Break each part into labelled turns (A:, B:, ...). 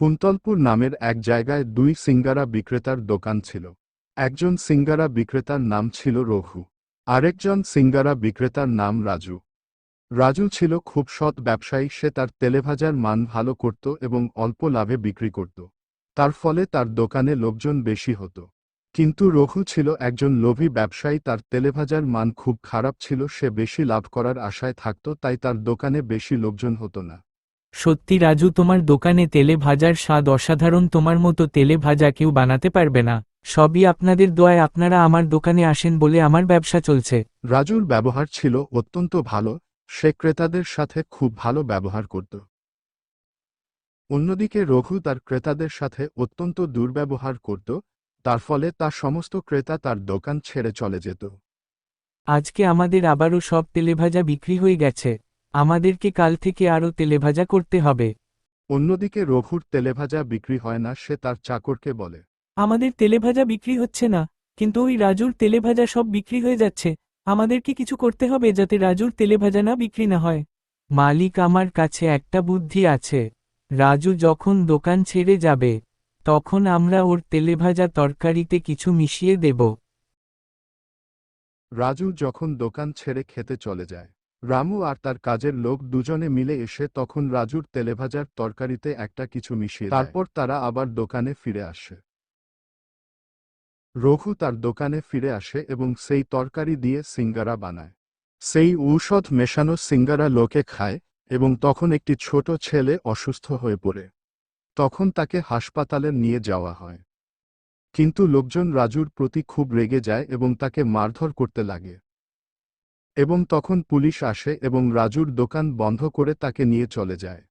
A: কুন্তলপুর নামের এক জায়গায় দুই সিঙ্গারা বিক্রেতার দোকান ছিল। একজন সিঙ্গারা বিক্রেতার নাম ছিল রঘু, আরেকজন সিঙ্গারা বিক্রেতার নাম রাজু। রাজু ছিল খুব সৎ ব্যবসায়ী। সে তার তেলেভাজার মান ভালো করত এবং অল্প লাভে বিক্রি করত। তার ফলে তার দোকানে লোকজন বেশি হতো। কিন্তু রঘু ছিল একজন লোভী ব্যবসায়ী। তার তেলেভাজার মান খুব খারাপ ছিল। সে বেশি লাভ করার আশায় থাকত, তাই তার দোকানে বেশি লোকজন হতো না।
B: সত্যি রাজু, তোমার দোকানে তেলে ভাজার স্বাদ অসাধারণ। তোমার মতো তেলে ভাজা কেউ বানাতে পারবে না। সবই আপনাদের দোয়ায়। আপনারা আমার দোকানে আসেন বলে আমার ব্যবসা চলছে।
A: রাজুর ব্যবহার ছিল অত্যন্ত ভালো। সে ক্রেতাদের সাথে খুব ভালো ব্যবহার করত। অন্যদিকে রঘু তার ক্রেতাদের সাথে অত্যন্ত দুর্ব্যবহার করত। তার ফলে তার সমস্ত ক্রেতা তার দোকান ছেড়ে চলে যেত।
B: আজকে আমাদের আবারও সব তেলেভাজা বিক্রি হয়ে গেছে। আমাদেরকে কাল থেকে আরও তেলেভাজা করতে হবে।
A: অন্যদিকে রঘুর তেলেভাজা বিক্রি হয় না। সে তার চাকরকে বলে,
B: আমাদের তেলেভাজা বিক্রি হচ্ছে না, কিন্তু ওই রাজুর তেলেভাজা সব বিক্রি হয়ে যাচ্ছে। আমাদের কি কিছু করতে হবে যাতে রাজুর তেলেভাজা না বিক্রি না হয়? মালিক, আমার কাছে একটা বুদ্ধি আছে। রাজু যখন দোকান ছেড়ে যাবে, তখন আমরা ওর তেলেভাজা তরকারিতে কিছু মিশিয়ে দেব।
A: রাজু যখন দোকান ছেড়ে খেতে চলে যায়, রামু আর তার কাজের লোক দুজনে মিলে এসে তখন রাজুর তেলেভাজার তরকারিতে একটা কিছু মিশিয়ে দেয়। তারপর তারা আবার দোকানে ফিরে আসে। রঘু তার দোকানে ফিরে আসে এবং সেই তরকারি দিয়ে সিঙ্গারা বানায়। সেই ঔষধ মেশানো সিঙ্গারা লোকে খায় এবং তখন একটি ছোট ছেলে অসুস্থ হয়ে পড়ে। তখন তাকে হাসপাতালে নিয়ে যাওয়া হয়। কিন্তু লোকজন রাজুর প্রতি খুব রেগে যায় এবং তাকে মারধর করতে লাগে। এবং তখন পুলিশ আসে এবং রাজুর দোকান বন্ধ করে তাকে নিয়ে চলে যায়।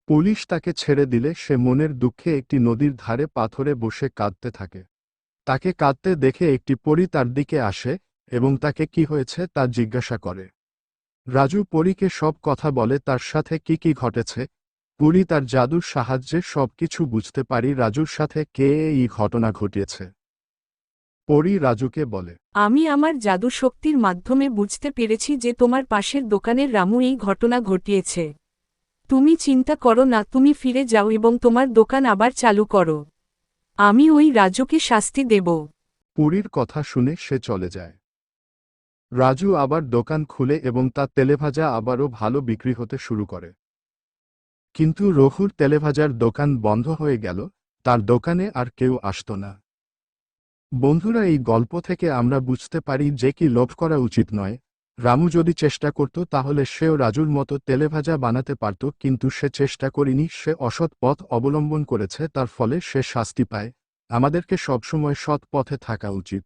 A: পুলিশ তাকে ছেড়ে দিলে সে মনের দুঃখে একটি নদীর ধারে পাথরে বসে কাঁদতে থাকে। তাকে কাঁদতে দেখে একটি পরী তার দিকে আসে এবং তাকে কি হয়েছে তা জিজ্ঞাসা করে। রাজু পরীকে সব কথা বলে, তার সাথে কি কি ঘটেছে। পরী তার জাদুর সাহায্যে সবকিছু বুঝতে পারি রাজুর সাথে কে এই ঘটনা ঘটিয়েছে। পরী রাজুকে বলে,
C: আমি আমার জাদু শক্তির মাধ্যমে বুঝতে পেরেছি যে তোমার পাশের দোকানের রামু এই ঘটনা ঘটিয়েছে। তুমি চিন্তা করো না, তুমি ফিরে যাও এবং তোমার দোকান আবার চালু করো। আমি ওই রাজুকে শাস্তি দেব।
A: পরীর কথা শুনে সে চলে যায়। রাজু আবার দোকান খুলে এবং তার তেলেভাজা আবারও ভালো বিক্রি হতে শুরু করে। কিন্তু রঘুর তেলেভাজার দোকান বন্ধ হয়ে গেল। তার দোকানে আর কেউ আসত না। বন্ধুরা, এই গল্প থেকে আমরা বুঝতে পারি যে কি লোভ করা উচিত নয়। রামু যদি চেষ্টা করত তাহলে সেও রাজুর মতো তেলেভাজা বানাতে পারত, কিন্তু সে চেষ্টা করেনি। সে অসৎ পথ অবলম্বন করেছে, তার ফলে সে শাস্তি পায়। আমাদেরকে সবসময় সৎ পথে থাকা উচিত।